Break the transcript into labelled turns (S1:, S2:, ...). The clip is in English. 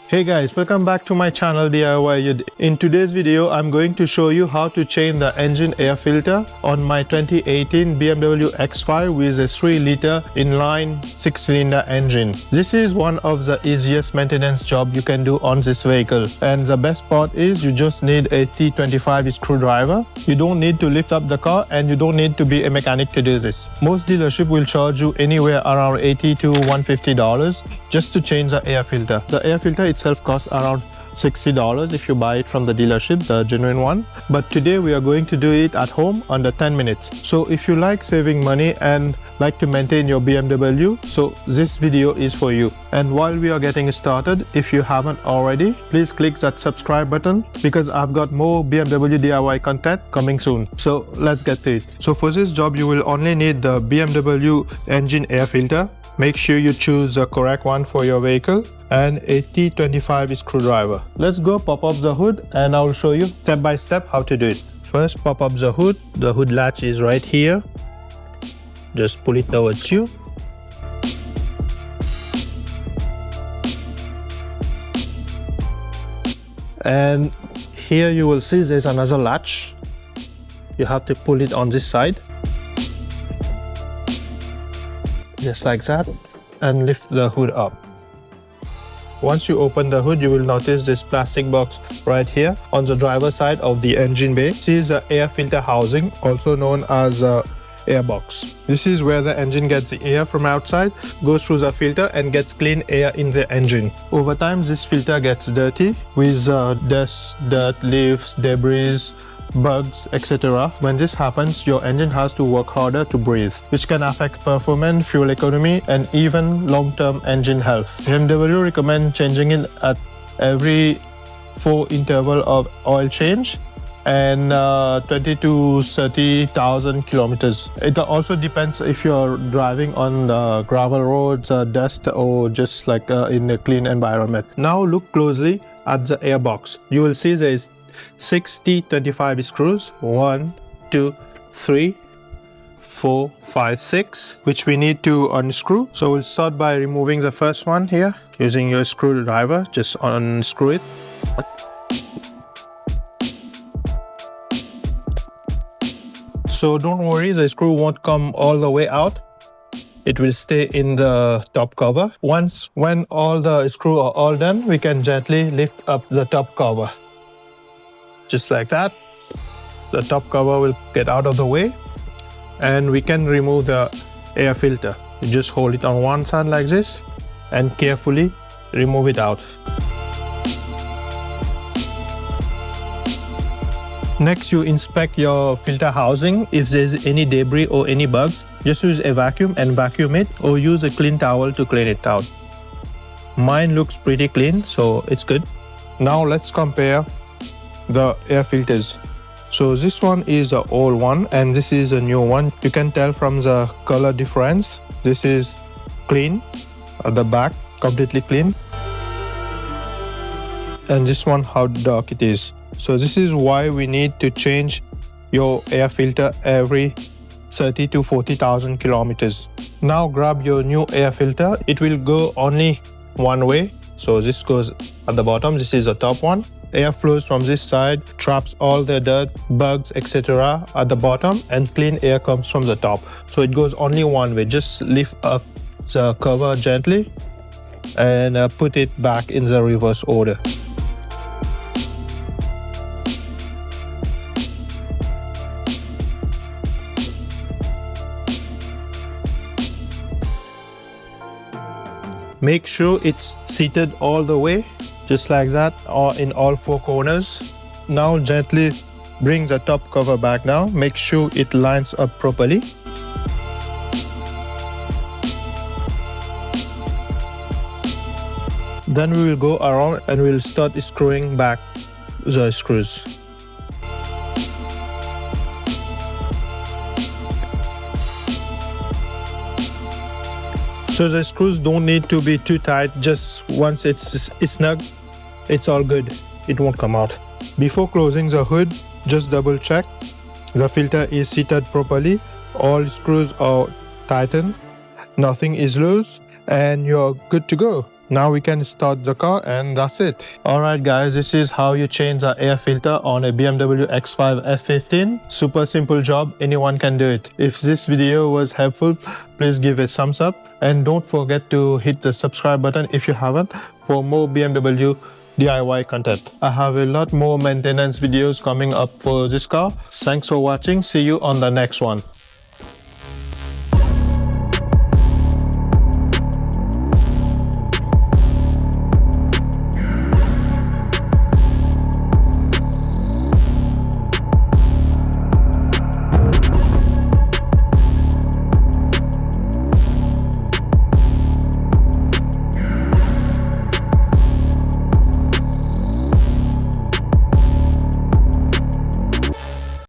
S1: Hey guys, welcome back to my channel DIY. In today's video, I'm going to show you how to change the engine air filter on my 2018 BMW X5 with a 3-liter inline 6-cylinder engine. This is one of the easiest maintenance job you can do on this vehicle. And the best part is you just need a T25 screwdriver. You don't need to lift up the car and you don't need to be a mechanic to do this. Most dealership will charge you anywhere around $80 to $150 just to change the air filter. The air filter itself costs around $60 if you buy it from the dealership, the genuine one. But today we are going to do it at home under 10 minutes. So if you like saving money and like to maintain your BMW, so this video is for you. And while we are getting started, if you haven't already, please click that subscribe button because I've got more BMW DIY content coming soon. So let's get to it. So for this job, you will only need the BMW engine air filter. Make sure you choose the correct one for your vehicle and a T25 screwdriver. Let's go pop up the hood and I'll show you step by step how to do it. First, pop up the hood. The hood latch is right here. Just pull it towards you. And here you will see there's another latch. You have to pull it on this side. Just like that, and lift the hood up. Once you open the hood, you will notice this plastic box right here on the driver's side of the engine bay. This is the air filter housing, also known as Airbox. This is where the engine gets the air from outside, goes through the filter and gets clean air in the engine. Over time, this filter gets dirty with dust, dirt, leaves, debris, bugs, etc. When this happens, your engine has to work harder to breathe, which can affect performance, fuel economy, and even long-term engine health. BMW recommends changing it at every 4 interval of oil change and 20 to 30,000 kilometers. It also depends if you're driving on the gravel roads, dust, or just like in a clean environment. Now look closely at the airbox. You will see there is 6 T25 screws, 1, 2, 3, 4, 5, 6, which we need to unscrew. So we'll start by removing the first one here using your screwdriver. Just unscrew it. So don't worry, the screw won't come all the way out. It will stay in the top cover. When all the screws are all done, we can gently lift up the top cover. Just like that, the top cover will get out of the way and we can remove the air filter. You just hold it on one side like this and carefully remove it out. Next, you inspect your filter housing. If there's any debris or any bugs, just use a vacuum and vacuum it or use a clean towel to clean it out. Mine looks pretty clean, so it's good. Now let's compare the air filters. So this one is the old one and this is a new one. You can tell from the color difference. This is clean at the back, completely clean, and this one how dark it is. So this is why we need to change your air filter every 30 to 40,000 kilometers. Now grab your new air filter. It will go only one way. So this goes at the bottom. This is the top one. Air flows from this side, traps all the dirt, bugs, etc. at the bottom, and clean air comes from the top. So it goes only one way. Just lift up the cover gently and put it back in the reverse order. Make sure it's seated all the way, just like that, or in all 4 corners. Now gently bring the top cover back down. Make sure it lines up properly. Then we will go around and we'll start screwing back the screws. So the screws don't need to be too tight. Just once it's snug, it's all good. It won't come out. Before closing the hood, just double check the filter is seated properly. All screws are tightened, nothing is loose, and you're good to go. Now we can start the car and that's it. Alright guys, this is how you change the air filter on a BMW X5 F15. Super simple job, anyone can do it. If this video was helpful, please give a thumbs up and don't forget to hit the subscribe button if you haven't for more BMW DIY content. I have a lot more maintenance videos coming up for this car. Thanks for watching. See you on the next one.